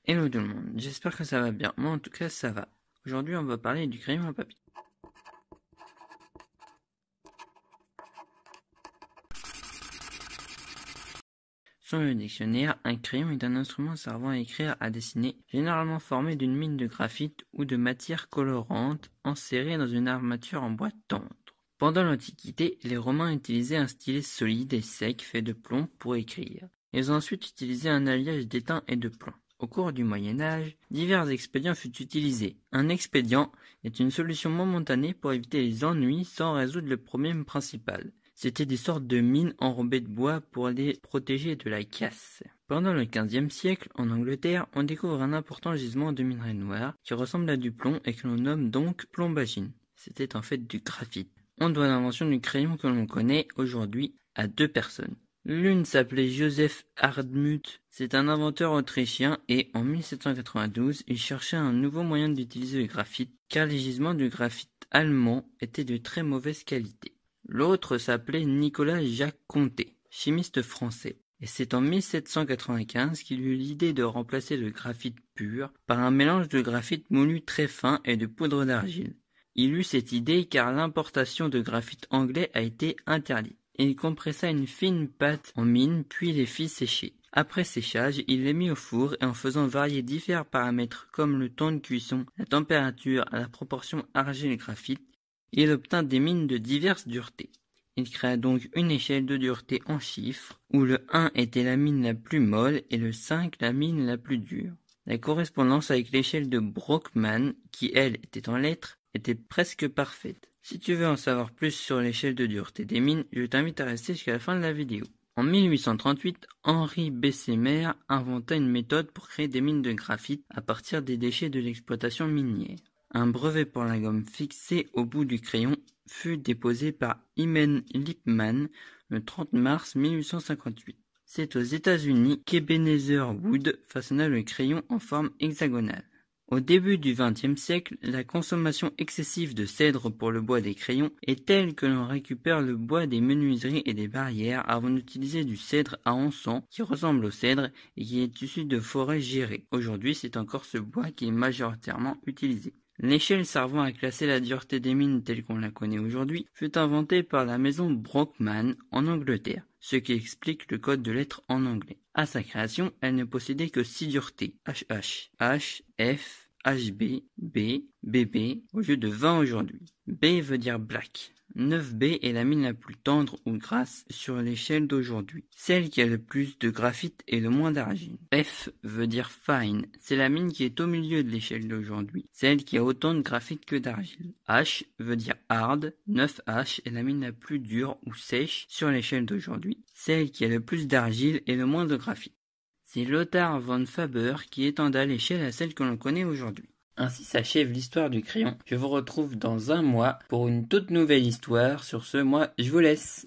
Hello tout le monde, j'espère que ça va bien. Moi en tout cas ça va. Aujourd'hui on va parler du crayon à papier. Selon le dictionnaire, un crayon est un instrument servant à écrire, à dessiner, généralement formé d'une mine de graphite ou de matière colorante enserrée dans une armature en bois tendre. Pendant l'Antiquité, les Romains utilisaient un stylet solide et sec fait de plomb pour écrire. Ils ont ensuite utilisé un alliage d'étain et de plomb. Au cours du Moyen Âge, divers expédients furent utilisés. Un expédient est une solution momentanée pour éviter les ennuis sans résoudre le problème principal. C'étaient des sortes de mines enrobées de bois pour les protéger de la casse. Pendant le XVe siècle, en Angleterre, on découvre un important gisement de minerai noir qui ressemble à du plomb et que l'on nomme donc plombagine. C'était en fait du graphite. On doit l'invention du crayon que l'on connaît aujourd'hui à deux personnes. L'une s'appelait Joseph Hardtmuth, c'est un inventeur autrichien et en 1792, il cherchait un nouveau moyen d'utiliser le graphite car les gisements du graphite allemand étaient de très mauvaise qualité. L'autre s'appelait Nicolas Jacques Conté, chimiste français, et c'est en 1795 qu'il eut l'idée de remplacer le graphite pur par un mélange de graphite moulu très fin et de poudre d'argile. Il eut cette idée car l'importation de graphite anglais a été interdite. Il compressa une fine pâte en mine puis les fit sécher. Après séchage, il les mit au four et en faisant varier divers paramètres comme le temps de cuisson, la température, la proportion argile-graphite, il obtint des mines de diverses duretés. Il créa donc une échelle de dureté en chiffres, où le 1 était la mine la plus molle et le 5 la mine la plus dure. La correspondance avec l'échelle de Brockmann, qui elle était en lettres, était presque parfaite. Si tu veux en savoir plus sur l'échelle de dureté des mines, je t'invite à rester jusqu'à la fin de la vidéo. En 1838, Henri Bessemer inventa une méthode pour créer des mines de graphite à partir des déchets de l'exploitation minière. Un brevet pour la gomme fixée au bout du crayon fut déposé par Hyman Lipman le 30 mars 1858. C'est aux États-Unis qu'Ebenezer Wood façonna le crayon en forme hexagonale. Au début du XXe siècle, la consommation excessive de cèdre pour le bois des crayons est telle que l'on récupère le bois des menuiseries et des barrières avant d'utiliser du cèdre à encens qui ressemble au cèdre et qui est issu de forêts gérées. Aujourd'hui, c'est encore ce bois qui est majoritairement utilisé. L'échelle servant à classer la dureté des mines telle qu'on la connaît aujourd'hui fut inventée par la maison Brockmann en Angleterre, ce qui explique le code de lettres en anglais. À sa création, elle ne possédait que 6 duretés, HH, H, F, HB, B, BB, au lieu de 20 aujourd'hui. B veut dire black. 9B est la mine la plus tendre ou grasse sur l'échelle d'aujourd'hui, celle qui a le plus de graphite et le moins d'argile. F veut dire fine, c'est la mine qui est au milieu de l'échelle d'aujourd'hui, celle qui a autant de graphite que d'argile. H veut dire hard, 9H est la mine la plus dure ou sèche sur l'échelle d'aujourd'hui, celle qui a le plus d'argile et le moins de graphite. C'est Lothar von Faber qui étenda l'échelle à celle que l'on connaît aujourd'hui. Ainsi s'achève l'histoire du crayon. Je vous retrouve dans un mois pour une toute nouvelle histoire. Sur ce, moi, je vous laisse.